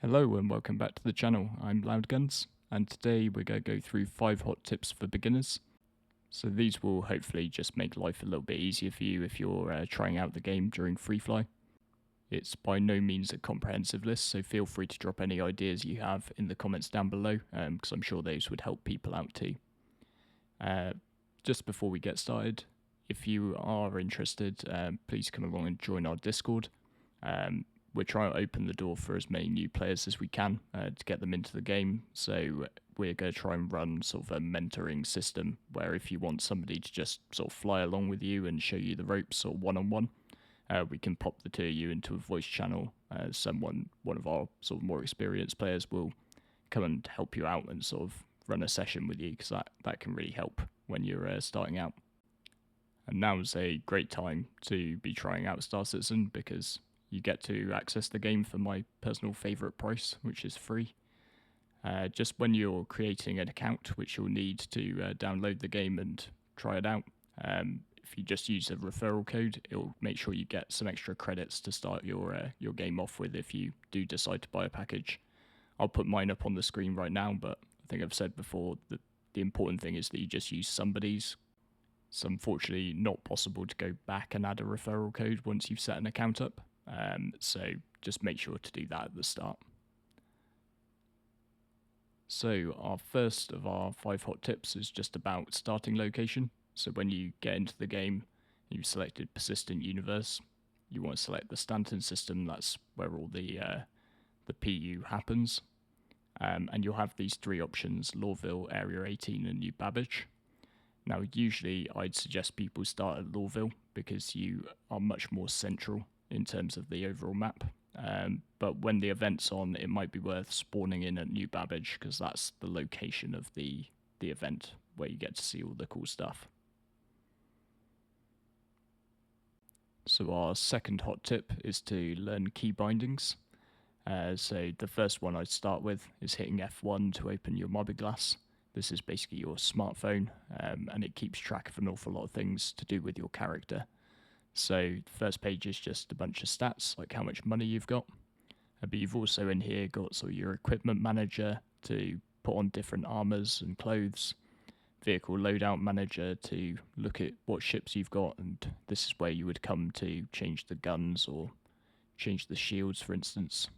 Hello and welcome back to the channel. I'm Loudguns, and today we're going to go through 5 hot tips for beginners. So these will hopefully just make life a little bit easier for you if you're trying out the game during free fly. It's by no means a comprehensive list, so feel free to drop any ideas you have in the comments down below, because I'm sure those would help people out too. Just before we get started, if you are interested, please come along and join our Discord. We're trying to open the door for as many new players as we can to get them into the game. So we're going to try and run sort of a mentoring system where if you want somebody to just sort of fly along with you and show you the ropes or one-on-one, we can pop the two of you into a voice channel. One of our sort of more experienced players will come and help you out and sort of run a session with you, because that can really help when you're starting out. And now's a great time to be trying out Star Citizen because you get to access the game for my personal favourite price, which is free. Just when you're creating an account, which you'll need to download the game and try it out, if you just use a referral code, it'll make sure you get some extra credits to start your game off with if you do decide to buy a package. I'll put mine up on the screen right now, but I think I've said before that the important thing is that you just use somebody's. It's unfortunately not possible to go back and add a referral code once you've set an account up. So just make sure to do that at the start. So our first of our 5 hot tips is just about starting location. So when you get into the game, you've selected Persistent Universe, you want to select the Stanton system. That's where all the PU happens. And you'll have these 3 options: Lawville, Area 18, and New Babbage. Now, usually I'd suggest people start at Lawville because you are much more central in terms of the overall map. But when the event's on, it might be worth spawning in at New Babbage because that's the location of the event where you get to see all the cool stuff. So our second hot tip is to learn key bindings. So the first one I'd start with is hitting F1 to open your Mobiglass. This is basically your smartphone, and it keeps track of an awful lot of things to do with your character. So the first page is just a bunch of stats, like how much money you've got. But you've also in here got sort of your equipment manager to put on different armors and clothes, vehicle loadout manager to look at what ships you've got, and this is where you would come to change the guns or change the shields, for instance.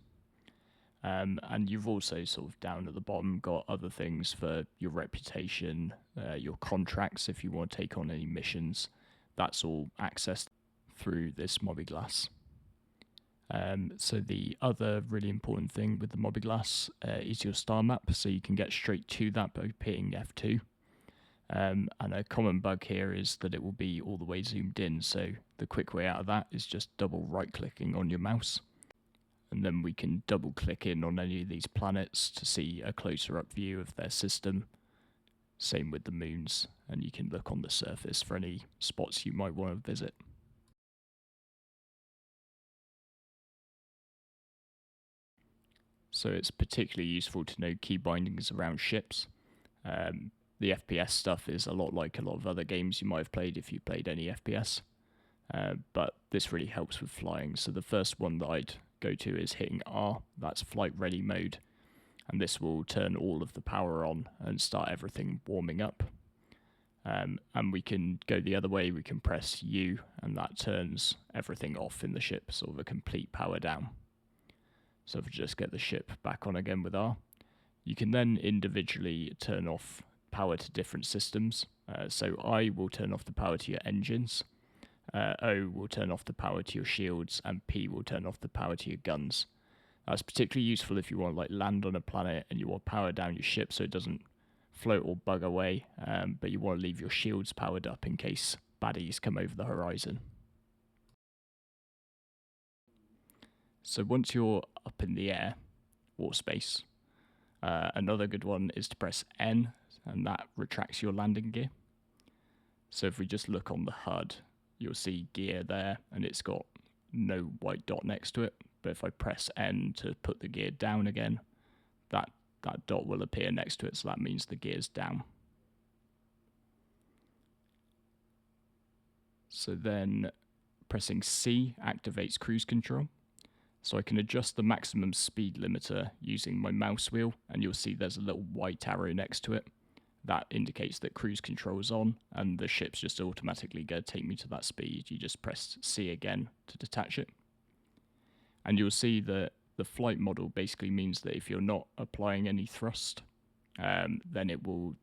And you've also sort of down at the bottom got other things for your reputation, your contracts if you want to take on any missions. That's all accessed through this Mobiglass. So the other really important thing with the Mobiglass is your star map, so you can get straight to that by hitting F2. And a common bug here is that it will be all the way zoomed in, so the quick way out of that is just double right clicking on your mouse. And then we can double click in on any of these planets to see a closer up view of their system. Same with the moons, and you can look on the surface for any spots you might want to visit. So it's particularly useful to know key bindings around ships. The FPS stuff is a lot like a lot of other games you might have played if you played any FPS. But this really helps with flying. So the first one that I'd go to is hitting R, that's flight ready mode, and this will turn all of the power on and start everything warming up. And we can go the other way, we can press U and that turns everything off in the ship, sort of a complete power down. So if we just get the ship back on again with R, you can then individually turn off power to different systems. So I will turn off the power to your engines, O will turn off the power to your shields, and P will turn off the power to your guns. That's particularly useful if you want to like land on a planet and you want to power down your ship so it doesn't float or bug away, but you want to leave your shields powered up in case baddies come over the horizon. So once you're up in the air, or space, another good one is to press N, and that retracts your landing gear. So if we just look on the HUD, you'll see gear there, and it's got no white dot next to it. But if I press N to put the gear down again, that dot will appear next to it, so that means the gear's down. So then pressing C activates cruise control. So I can adjust the maximum speed limiter using my mouse wheel, and you'll see there's a little white arrow next to it. That indicates that cruise control is on, and the ship's just automatically going to take me to that speed. You just press C again to detach it. And you'll see that the flight model basically means that if you're not applying any thrust, then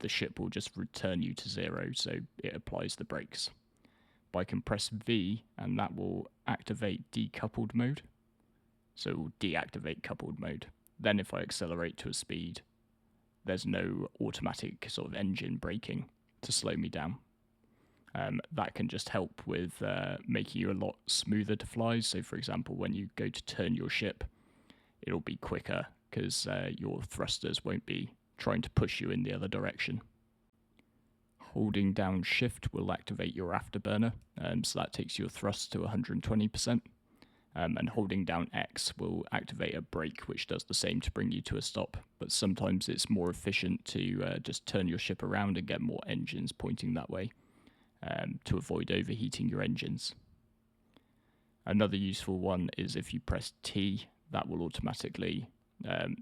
the ship will just return you to 0, so it applies the brakes. But I can press V, and that will activate decoupled mode. So it will deactivate coupled mode. Then if I accelerate to a speed, there's no automatic sort of engine braking to slow me down. That can just help with making you a lot smoother to fly. So for example, when you go to turn your ship, it'll be quicker because your thrusters won't be trying to push you in the other direction. Holding down shift will activate your afterburner, so that takes your thrust to 120%. And holding down X will activate a brake, which does the same to bring you to a stop. But sometimes it's more efficient to just turn your ship around and get more engines pointing that way to avoid overheating your engines. Another useful one is if you press T, that will automatically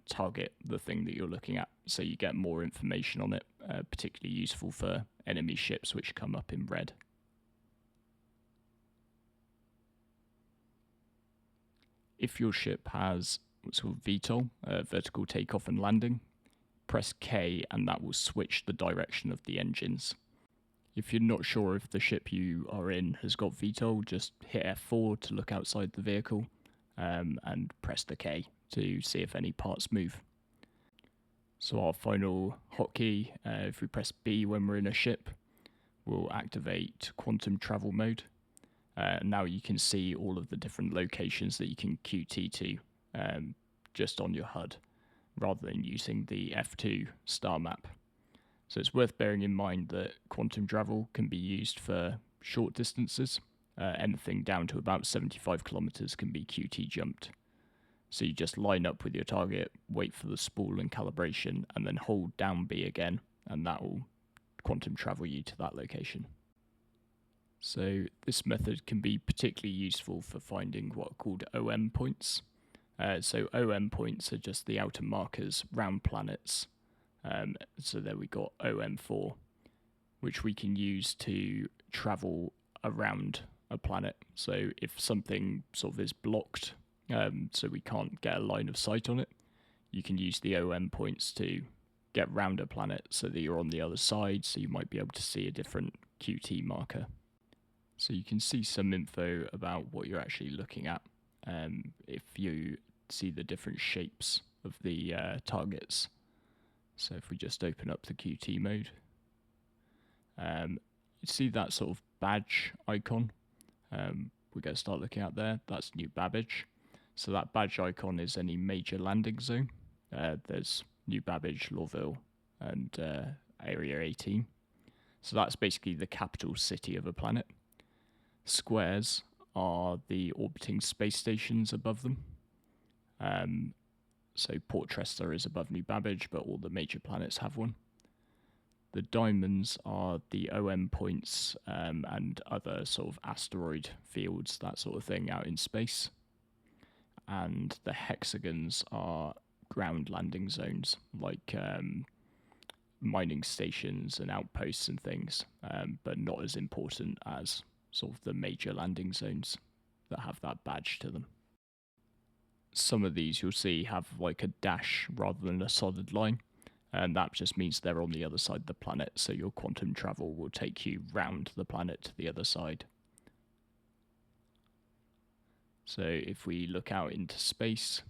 target the thing that you're looking at, so you get more information on it, particularly useful for enemy ships which come up in red. If your ship has what's called VTOL, vertical takeoff and landing, press K and that will switch the direction of the engines. If you're not sure if the ship you are in has got VTOL, just hit F4 to look outside the vehicle and press the K to see if any parts move. So our final hotkey, if we press B when we're in a ship, will activate quantum travel mode. Now you can see all of the different locations that you can QT to just on your HUD, rather than using the F2 star map. So it's worth bearing in mind that quantum travel can be used for short distances. Anything down to about 75 kilometers can be QT jumped. So you just line up with your target, wait for the spool and calibration, and then hold down B again, and that will quantum travel you to that location. So this method can be particularly useful for finding what are called OM points. So OM points are just the outer markers round planets. So there we got OM4, which we can use to travel around a planet. So if something sort of is blocked, so we can't get a line of sight on it, you can use the OM points to get round a planet so that you're on the other side, so you might be able to see a different QT marker. So you can see some info about what you're actually looking at if you see the different shapes of the targets. So if we just open up the QT mode, you see that sort of badge icon. We're going to start looking at there. That's New Babbage. So that badge icon is any major landing zone. There's New Babbage, Lorville, and Area 18. So that's basically the capital city of a planet. Squares are the orbiting space stations above them. So Port Tresta is above New Babbage, but all the major planets have one. The diamonds are the OM points and other sort of asteroid fields, that sort of thing, out in space. And the hexagons are ground landing zones, like mining stations and outposts and things, but not as important as sort of the major landing zones that have that badge to them. Some of these you'll see have like a dash rather than a solid line, and that just means they're on the other side of the planet, so your quantum travel will take you round the planet to the other side. So if we look out into space,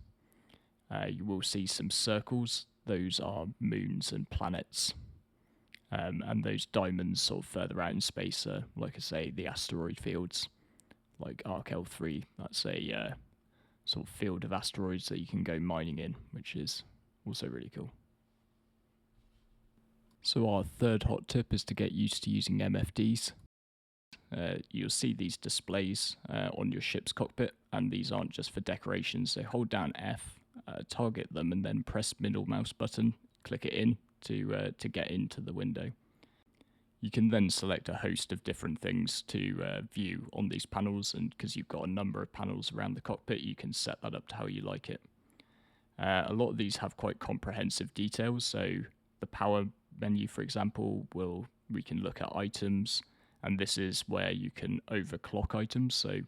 you will see some circles. Those are moons and planets. And those diamonds sort of further out in space are, like I say, the asteroid fields, like Arc L3. That's a sort of field of asteroids that you can go mining in, which is also really cool. So our third hot tip is to get used to using MFDs. You'll see these displays on your ship's cockpit, and these aren't just for decorations. So hold down F, target them, and then press middle mouse button, click it in to get into the window. You can then select a host of different things to view on these panels, and because you've got a number of panels around the cockpit, you can set that up to how you like it. A lot of these have quite comprehensive details, so the power menu, for example, we can look at items, and this is where you can overclock items. So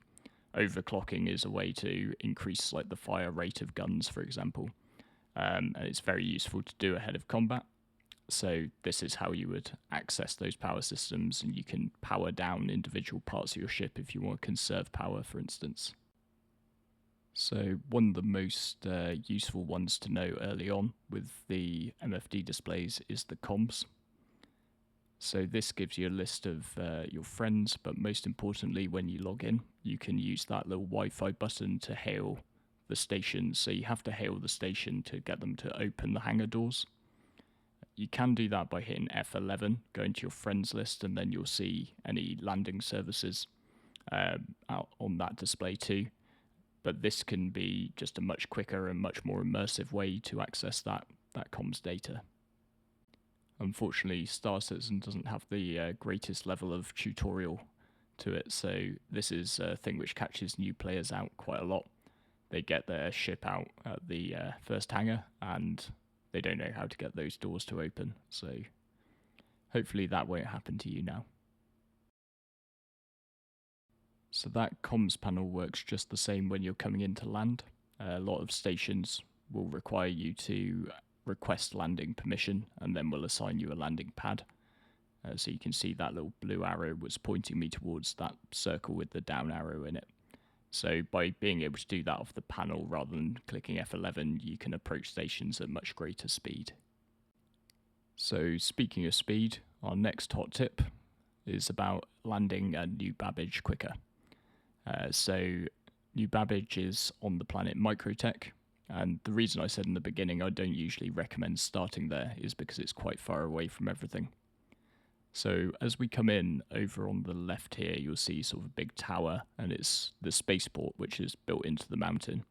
overclocking is a way to increase like the fire rate of guns, for example, and it's very useful to do ahead of combat. So this is how you would access those power systems, and you can power down individual parts of your ship if you want to conserve power, for instance. So one of the most useful ones to know early on with the MFD displays is the comms. So this gives you a list of your friends, but most importantly, when you log in, you can use that little Wi-Fi button to hail the station. So you have to hail the station to get them to open the hangar doors. You can do that by hitting F11, go into your friends list, and then you'll see any landing services out on that display too. But this can be just a much quicker and much more immersive way to access that comms data. Unfortunately, Star Citizen doesn't have the greatest level of tutorial to it, so this is a thing which catches new players out quite a lot. They get their ship out at the first hangar, and they don't know how to get those doors to open, so hopefully that won't happen to you now. So that comms panel works just the same when you're coming into land. A lot of stations will require you to request landing permission, and then we'll assign you a landing pad. So you can see that little blue arrow was pointing me towards that circle with the down arrow in it. So by being able to do that off the panel rather than clicking F11, you can approach stations at much greater speed. So speaking of speed, our next hot tip is about landing a new Babbage quicker. So New Babbage is on the planet Microtech, and the reason I said in the beginning I don't usually recommend starting there is because it's quite far away from everything. So as we come in over on the left here, you'll see sort of a big tower, and it's the spaceport which is built into the mountain.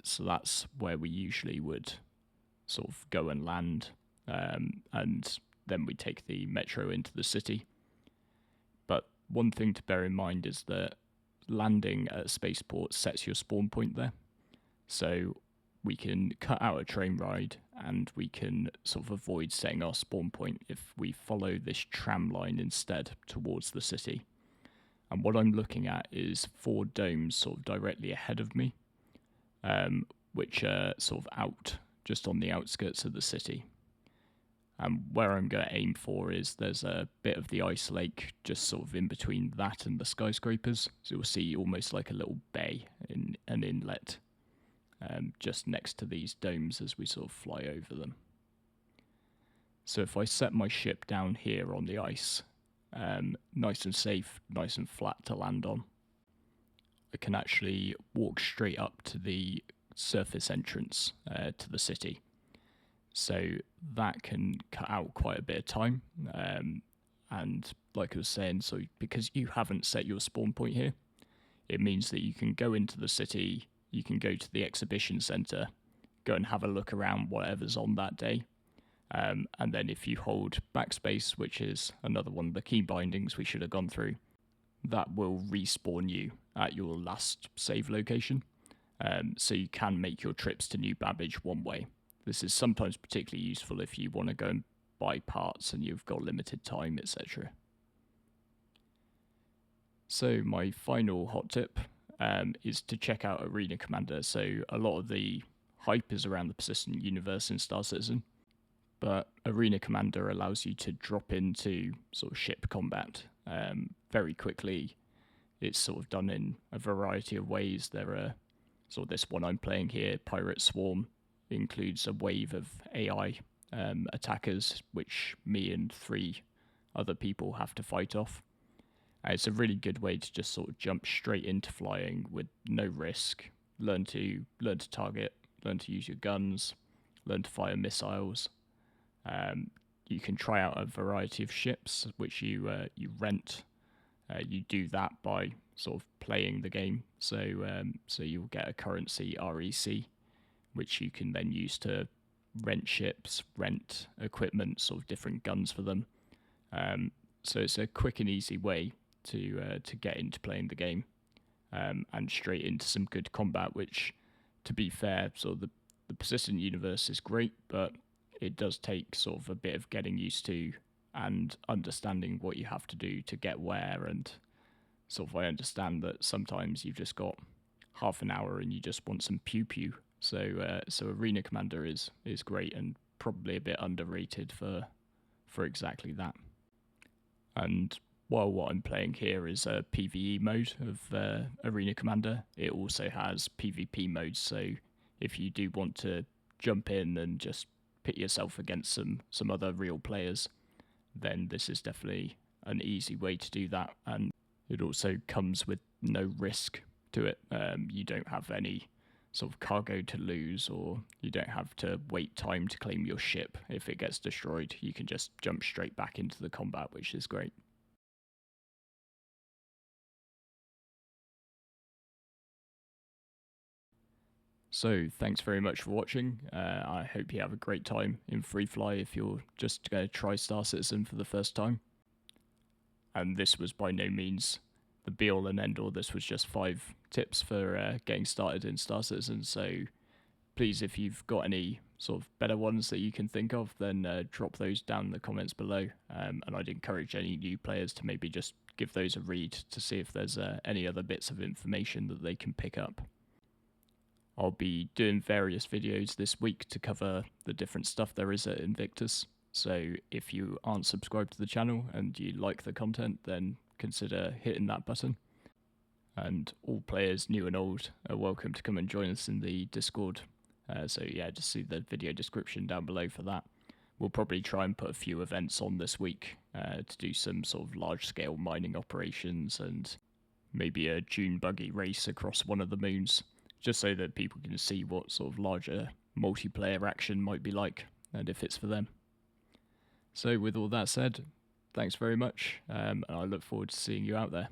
So that's where we usually would sort of go and land, and then we take the metro into the city. But one thing to bear in mind is that landing at a spaceport sets your spawn point there. So we can cut out a train ride, and we can sort of avoid setting our spawn point if we follow this tram line instead towards the city. And what I'm looking at is 4 domes sort of directly ahead of me, which are sort of out just on the outskirts of the city. And where I'm going to aim for is there's a bit of the ice lake just sort of in between that and the skyscrapers. So you'll see almost like a little bay in an inlet just next to these domes as we sort of fly over them. So if I set my ship down here on the ice, nice and safe, nice and flat to land on, I can actually walk straight up to the surface entrance to the city. So that can cut out quite a bit of time. And like I was saying, so because you haven't set your spawn point here, it means that you can go into the city, you can go to the exhibition centre, go and have a look around whatever's on that day. And then if you hold backspace, which is another one of the key bindings we should have gone through, that will respawn you at your last save location. So you can make your trips to New Babbage one way. This is sometimes particularly useful if you want to go and buy parts and you've got limited time, etc. So my final hot tip is to check out Arena Commander. So a lot of the hype is around the persistent universe in Star Citizen, but Arena Commander allows you to drop into sort of ship combat very quickly. It's sort of done in a variety of ways. There are sort of this one I'm playing here, Pirate Swarm, includes a wave of AI attackers, which me and 3 other people have to fight off. It's a really good way to just sort of jump straight into flying with no risk. Learn to target, learn to use your guns, learn to fire missiles. You can try out a variety of ships which you rent. You do that by sort of playing the game. So you'll get a currency REC, which you can then use to rent ships, rent equipment, sort of different guns for them. So it's a quick and easy way to get into playing the game, and straight into some good combat, which, to be fair, sort of the persistent universe is great, but it does take sort of a bit of getting used to and understanding what you have to do to get where. And sort of I understand that sometimes you've just got half an hour and you just want some pew pew. So Arena Commander is great and probably a bit underrated for exactly that. And while what I'm playing here is a PvE mode of Arena Commander, it also has PvP modes. So if you do want to jump in and just pit yourself against some other real players, then this is definitely an easy way to do that. And it also comes with no risk to it. You don't have any sort of cargo to lose, or you don't have to wait time to claim your ship. If it gets destroyed, you can just jump straight back into the combat, which is great. So thanks very much for watching. I hope you have a great time in Free Fly if you're just going to try Star Citizen for the first time. And this was by no means the be all and end all. This was just 5 tips for getting started in Star Citizen. So please, if you've got any sort of better ones that you can think of, then drop those down in the comments below. And I'd encourage any new players to maybe just give those a read to see if there's any other bits of information that they can pick up. I'll be doing various videos this week to cover the different stuff there is at Invictus. So if you aren't subscribed to the channel and you like the content, then consider hitting that button. And all players, new and old, are welcome to come and join us in the Discord. So yeah, just see the video description down below for that. We'll probably try and put a few events on this week to do some sort of large-scale mining operations and maybe a dune buggy race across one of the moons, just so that people can see what sort of larger multiplayer action might be like and if it's for them. So with all that said, thanks very much, and I look forward to seeing you out there.